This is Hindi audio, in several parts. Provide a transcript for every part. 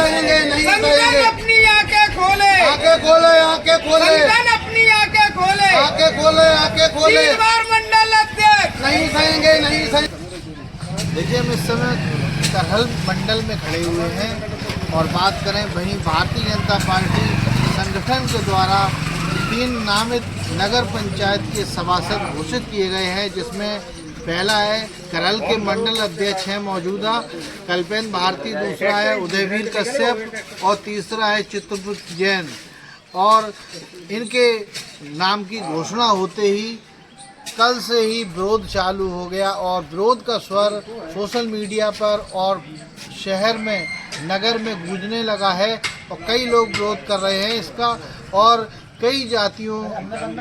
सहेंगे, नहीं सहेंगे। अपनी आंखें खोले, आंखें खोले, आंखें खोले, अपनी आंखें खोले, आंखें खोले, आंखें खोले। 3 बार मंडल अध्यक्ष नहीं सहेंगे, नहीं सहेंगे। देखिए हम इस समय करहल मंडल में खड़े हुए हैं और बात करें वहीं भारतीय जनता पार्टी संगठन के द्वारा 3 नामित नगर पंचायत के सभासद घोषित किए गए हैं, जिसमें पहला है करहल के मंडल अध्यक्ष हैं मौजूदा कल्पेंद्र भारती, दूसरा है उदयवीर कश्यप और तीसरा है चित्रगुप्त जैन। और इनके नाम की घोषणा होते ही कल से ही विरोध चालू हो गया और विरोध का स्वर सोशल मीडिया पर और शहर में नगर में गूंजने लगा है और कई लोग विरोध कर रहे हैं इसका। और कई जातियों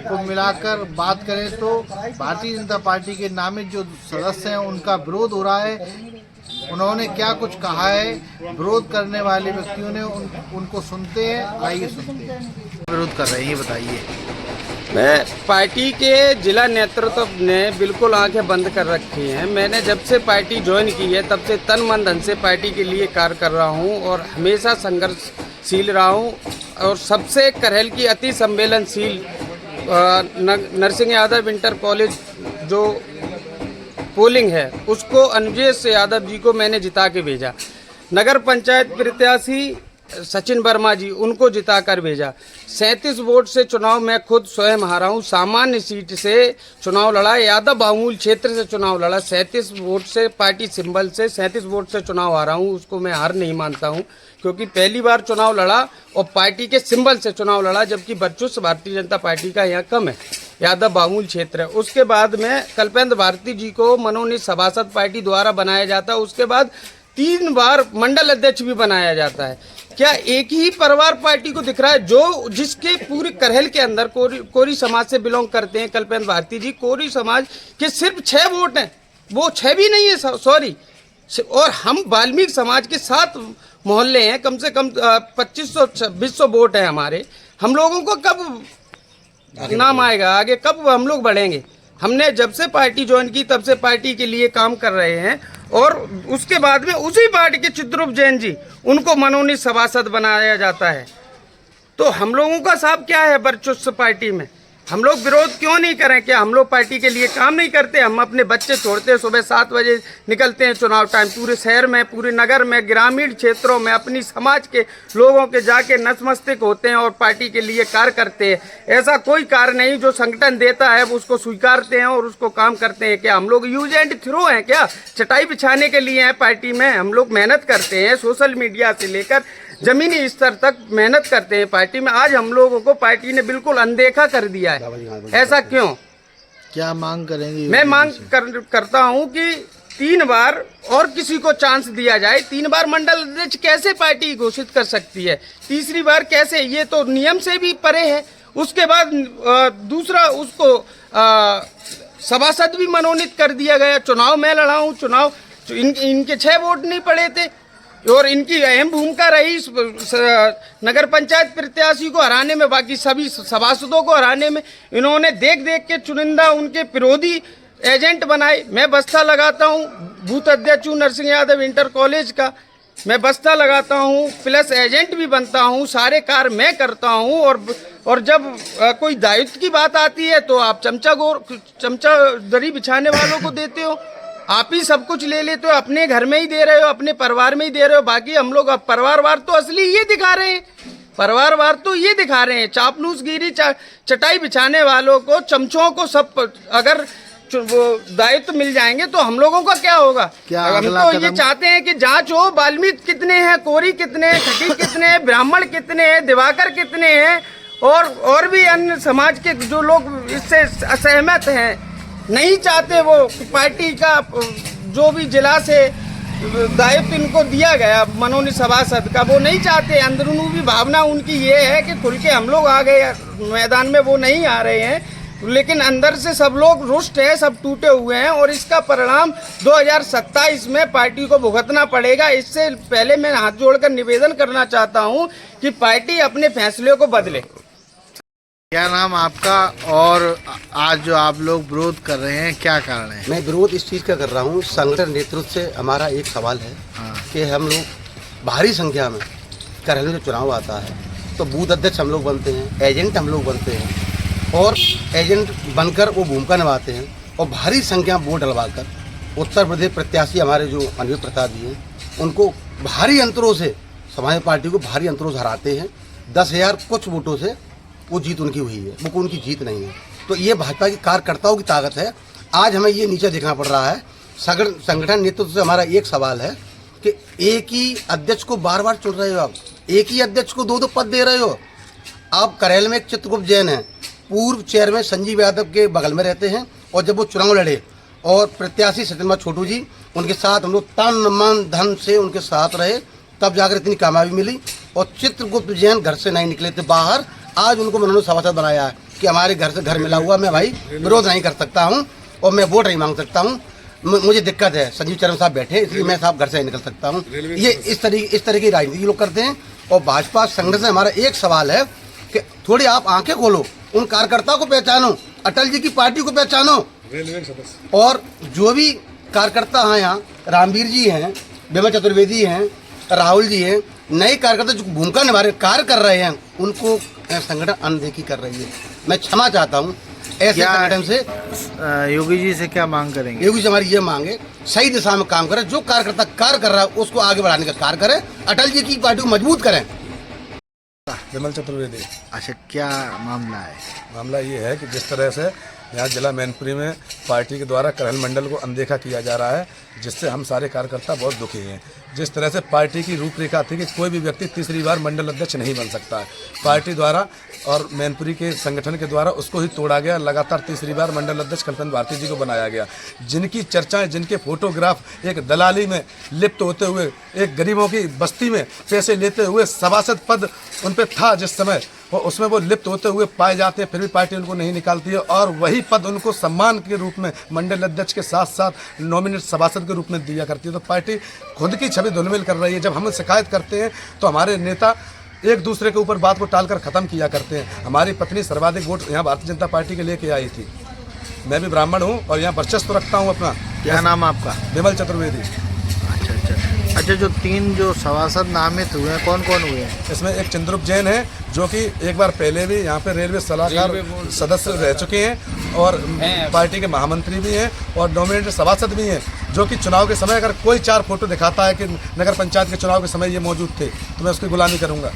को मिलाकर बात करें तो भारतीय जनता पार्टी के नामित जो सदस्य हैं उनका विरोध हो रहा है। उन्होंने क्या कुछ कहा है विरोध करने वाले व्यक्तियों ने, उनको सुनते हैं, आइए सुनते हैं। विरोध कर रहे हैं, ये बताइए। मैं पार्टी के जिला नेतृत्व ने बिल्कुल आंखें बंद कर रखी हैं। मैंने जब से पार्टी ज्वाइन की है तब से तन मन धन से पार्टी के लिए कार्य कर रहा हूं और हमेशा संघर्षशील रहा हूं। और सबसे करहल की अति संवेदनशील नरसिंह यादव इंटर कॉलेज जो पोलिंग है उसको अनुजेश यादव जी को मैंने जिता के भेजा। नगर पंचायत प्रत्याशी सचिन वर्मा जी, उनको जिता कर भेजा। 37 वोट से चुनाव मैं खुद स्वयं हारा हूँ। सामान्य सीट से चुनाव लड़ा, यादव बहुमूल्य क्षेत्र से चुनाव लड़ा। 37 वोट से पार्टी सिंबल से 37 वोट से चुनाव हारा हूँ। उसको मैं हार नहीं मानता हूँ क्योंकि पहली बार चुनाव लड़ा और पार्टी के सिंबल से चुनाव लड़ा, जबकि वर्चस्व भारतीय जनता पार्टी का यहाँ कम है, यादव बहुमूल्य क्षेत्र है। उसके बाद में कल्पेंद्र भारती जी को मनोनीत सभासद पार्टी द्वारा बनाया जाता है। उसके बाद 3 बार मंडल अध्यक्ष भी बनाया जाता है। क्या एक ही परिवार पार्टी को दिख रहा है जो जिसके पूरे करहल के अंदर कोरी समाज से बिलोंग करते हैं कल्पेंद्र भारती जी। कोरी समाज के सिर्फ 6 वोट हैं, वो 6 भी नहीं है, सॉरी। और हम वाल्मीकि समाज के 7 मोहल्ले हैं, कम से कम 2500-2600 वोट है हमारे। हम लोगों को कब नाम आएगा आगे, कब हम लोग बढ़ेंगे? हमने जब से पार्टी ज्वाइन की तब से पार्टी के लिए काम कर रहे हैं। और उसके बाद में उसी पार्टी के चित्रगुप्त जैन जी, उनको मनोनीत सभासद बनाया जाता है। तो हम लोगों का साहब क्या है वर्चस्व पार्टी में? हम लोग विरोध क्यों नहीं करें? क्या हम लोग पार्टी के लिए काम नहीं करते? हम अपने बच्चे छोड़ते हैं, सुबह 7 बजे निकलते हैं चुनाव टाइम, पूरे शहर में, पूरे नगर में, ग्रामीण क्षेत्रों में अपनी समाज के लोगों के जाके नतमस्तक होते हैं और पार्टी के लिए कार्य करते हैं। ऐसा कोई कार्य नहीं जो संगठन देता है वो उसको स्वीकारते हैं और उसको काम करते हैं। क्या हम लोग यूज एंड थ्रो हैं? क्या चटाई बिछाने के लिए हैं पार्टी में? हम लोग मेहनत करते हैं, सोशल मीडिया से लेकर जमीनी स्तर तक मेहनत करते हैं पार्टी में। आज हम लोगों को पार्टी ने बिल्कुल अनदेखा कर दिया है। ऐसा क्यों? क्या मांग करेंगे? मैं मांग करता हूं कि 3 बार और किसी को चांस दिया जाए। 3 बार मंडल अध्यक्ष कैसे पार्टी घोषित कर सकती है? तीसरी बार कैसे? ये तो नियम से भी परे है। उसके बाद दूसरा उसको सभासद भी मनोनीत कर दिया गया। चुनाव मैं लड़ा हूँ, चुनाव इनके 6 वोट नहीं पड़े थे और इनकी अहम भूमिका रही नगर पंचायत प्रत्याशी को हराने में, बाकी सभी सभासदों को हराने में। इन्होंने देख देख के चुनिंदा उनके विरोधी एजेंट बनाए। मैं बस्ता लगाता हूँ, बूथ अध्यक्ष हूँ नरसिंह यादव इंटर कॉलेज का। मैं बस्ता लगाता हूँ, प्लस एजेंट भी बनता हूँ, सारे कार्य मैं करता हूँ। और जब कोई दायित्व की बात आती है तो आप चमचा दरी बिछाने वालों को देते हो। आप ही सब कुछ ले लेते हो, अपने घर में ही दे रहे हो, अपने परिवार में ही दे रहे हो। बाकी हम लोग अब परिवारवार तो असली ये दिखा रहे हैं, परिवारवार तो ये दिखा रहे हैं। चापलूसगिरी चटाई बिछाने वालों को, चमचों को सब अगर वो दायित्व मिल जाएंगे तो हम लोगों का क्या होगा? हम तो ये चाहते हैं कि जांच हो, वाल्मीकि कितने हैं, कोरी कितने हैं, खटीक कितने हैं, ब्राह्मण कितने हैं, दिवाकर कितने हैं और भी अन्य समाज के जो लोग इससे असहमत हैं, नहीं चाहते वो पार्टी का जो भी जिला से दायित्व इनको दिया गया मनोनीत सभासद का, वो नहीं चाहते। अंदरूनी भावना उनकी ये है कि खुल के हम लोग आ गए मैदान में, वो नहीं आ रहे हैं। लेकिन अंदर से सब लोग रुष्ट हैं, सब टूटे हुए हैं और इसका परिणाम 2027 में पार्टी को भुगतना पड़ेगा। इससे पहले मैं हाथ जोड़कर निवेदन करना चाहता हूं कि पार्टी अपने फैसले को बदले। क्या नाम आपका और आज जो आप लोग विरोध कर रहे हैं क्या कारण है? मैं विरोध इस चीज़ का कर रहा हूँ, संगठन नेतृत्व से हमारा एक सवाल है कि हम लोग भारी संख्या में करहल में जो चुनाव आता है तो बूथ अध्यक्ष हम लोग बनते हैं, एजेंट हम लोग बनते हैं और एजेंट बनकर वो भूमिका निभाते हैं और भारी संख्या में वोट डलवाकर उत्तर प्रदेश प्रत्याशी हमारे जो अनिल प्रताप जी हैं उनको भारी अंतरों से समाजवादी पार्टी को भारी अंतरों से हराते हैं। 10,000 कुछ वोटों से वो जीत उनकी हुई है, वो उनकी जीत नहीं है। तो ये भाजपा की कार्यकर्ताओं की ताकत है। आज हमें ये नीचे देखना पड़ रहा है। संगठन नेतृत्व से हमारा एक सवाल है कि एक ही अध्यक्ष को बार बार चुन रहे हो आप, एक ही अध्यक्ष को 2-2 पद दे रहे हो। आप करैल में एक चित्रगुप्त जैन है, पूर्व चेयरमैन संजीव यादव के बगल में रहते हैं और जब वो चुनाव लड़े और प्रत्याशी सत्येंद्र छोटू जी उनके साथ हम लोग तन मन धन से उनके साथ रहे, तब जाकर इतनी कामयाबी मिली। और चित्रगुप्त जैन घर से नहीं निकले थे बाहर, आज उनको उन्होंने सभासद बनाया है कि हमारे घर से घर मिला हुआ, मैं भाई विरोध नहीं कर सकता हूँ और मैं वोट नहीं मांग सकता हूँ, मुझे दिक्कत है, संजीव चरण साहब बैठे इसलिए मैं साहब घर से नहीं निकल सकता हूँ। ये इस तरह की राजनीति लोग करते हैं। और भाजपा संगठन से हमारा एक सवाल है कि थोड़ी आप आंखें खोलो, उन कार्यकर्ताओं को पहचानो, अटल जी की पार्टी को पहचानो। और जो भी कार्यकर्ता हैं यहाँ, रामवीर जी हैं, विमल चतुर्वेदी हैं, राहुल जी हैं, नए कार्यकर्ता जो भूमिका निभा रहे कार्य कर रहे हैं उनको संगठन अनदेखी कर रही है। मैं क्षमा चाहता हूँ ऐसे संगठन से। योगी जी से क्या मांग करेंगे? योगी जी हमारी ये मांग है सही दिशा में काम करें, जो कार्यकर्ता कार्य कर रहा है उसको आगे बढ़ाने का कार्य करें, अटल जी की पार्टी को मजबूत करें। विमल चतुर्वेदी। अच्छा, क्या मामला है? मामला ये है कि जिस तरह से यहाँ जिला मैनपुरी में पार्टी के द्वारा करहल मंडल को अनदेखा किया जा रहा है, जिससे हम सारे कार्यकर्ता बहुत दुखी हैं। जिस तरह से पार्टी की रूपरेखा थी कि कोई भी व्यक्ति तीसरी बार मंडल अध्यक्ष नहीं बन सकता है, पार्टी द्वारा और मैनपुरी के संगठन के द्वारा उसको ही तोड़ा गया। लगातार तीसरी बार मंडल अध्यक्ष कल्पना भारती जी को बनाया गया, जिनकी चर्चाएं, जिनके फोटोग्राफ एक दलाली में लिप्त होते हुए, एक गरीबों की बस्ती में पैसे लेते हुए सभासद पद उन पर था जिस समय, और उसमें वो लिप्त होते हुए पाए जाते हैं, फिर भी पार्टी उनको नहीं निकालती है और वही पद उनको सम्मान के रूप में मंडल अध्यक्ष के साथ साथ नॉमिनेट सभासद के रूप में दिया करती है। तो पार्टी खुद की छवि धुलमिल कर रही है। जब हम शिकायत करते हैं तो हमारे नेता एक दूसरे के ऊपर बात को टालकर ख़त्म किया करते हैं। हमारी पत्नी सर्वाधिक वोट यहाँ भारतीय जनता पार्टी के लेके आई थी। मैं भी ब्राह्मण हूँ और यहाँ वर्चस्व रखता हूँ अपना। क्या नाम आपका? विमल चतुर्वेदी। अच्छा, जो 3 जो सभासद नामित हुए हैं कौन कौन हुए हैं? इसमें एक चंद्रुप जैन है जो कि एक बार पहले भी यहाँ पे रेलवे सलाहकार सदस्य रह चुके हैं और पार्टी के महामंत्री भी हैं और नॉमिनेटेड सभासद भी हैं, जो कि चुनाव के समय अगर कोई 4 फोटो दिखाता है कि नगर पंचायत के चुनाव के समय ये मौजूद थे तो मैं उसकी गुलामी करूँगा।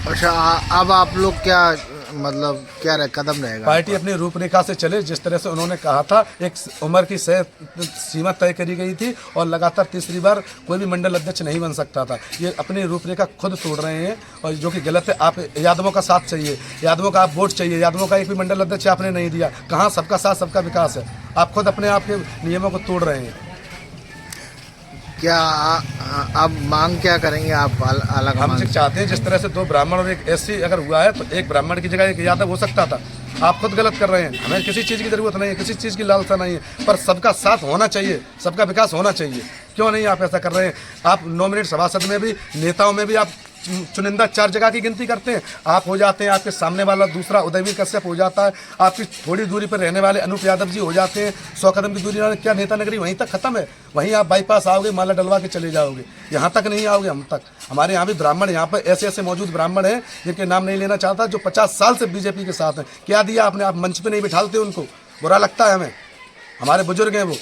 अच्छा, अब आप लोग क्या मतलब क्या कदम रहेगा? पार्टी अपनी रूपरेखा से चले, जिस तरह से उन्होंने कहा था, एक उम्र की सीमा तय करी गई थी और लगातार तीसरी बार कोई भी मंडल अध्यक्ष नहीं बन सकता था। ये अपनी रूपरेखा खुद तोड़ रहे हैं और जो कि गलत है। आप यादवों का साथ चाहिए, यादवों का आप वोट चाहिए, यादवों का एक भी मंडल अध्यक्ष आपने नहीं दिया। कहाँ सबका साथ सबका विकास है? आप खुद अपने आप के नियमों को तोड़ रहे हैं। क्या आप मांग क्या करेंगे? आप अलग हम चाहते हैं जिस तरह से 2 ब्राह्मण और एक एससी अगर हुआ है तो एक ब्राह्मण की जगह एक यादव हो सकता था। आप खुद गलत कर रहे हैं। हमें किसी चीज़ की ज़रूरत नहीं है, किसी चीज़ की लालसा नहीं है, पर सबका साथ होना चाहिए, सबका विकास होना चाहिए। क्यों नहीं आप ऐसा कर रहे हैं? आप नॉमिनेट सभासद में भी, नेताओं में भी आप चुनिंदा 4 जगह की गिनती करते हैं। आप हो जाते हैं, आपके सामने वाला दूसरा उदयवीर कश्यप हो जाता है, आपकी थोड़ी दूरी पर रहने वाले अनूप यादव जी हो जाते हैं, 100 कदम की दूरी वाले। क्या नेता नगरी वहीं तक खत्म है? वहीं आप बाईपास आओगे, माला डलवा के चले जाओगे, यहाँ तक नहीं आओगे हम तक। हमारे यहाँ भी ब्राह्मण, यहाँ पर ऐसे ऐसे मौजूद ब्राह्मण हैं जिनके नाम नहीं लेना चाहता, जो 50 साल से बीजेपी के साथ हैं। क्या दिया आपने? आप मंच पर नहीं बिठालते उनको, बुरा लगता है हमें। हमारे बुजुर्ग हैं वो।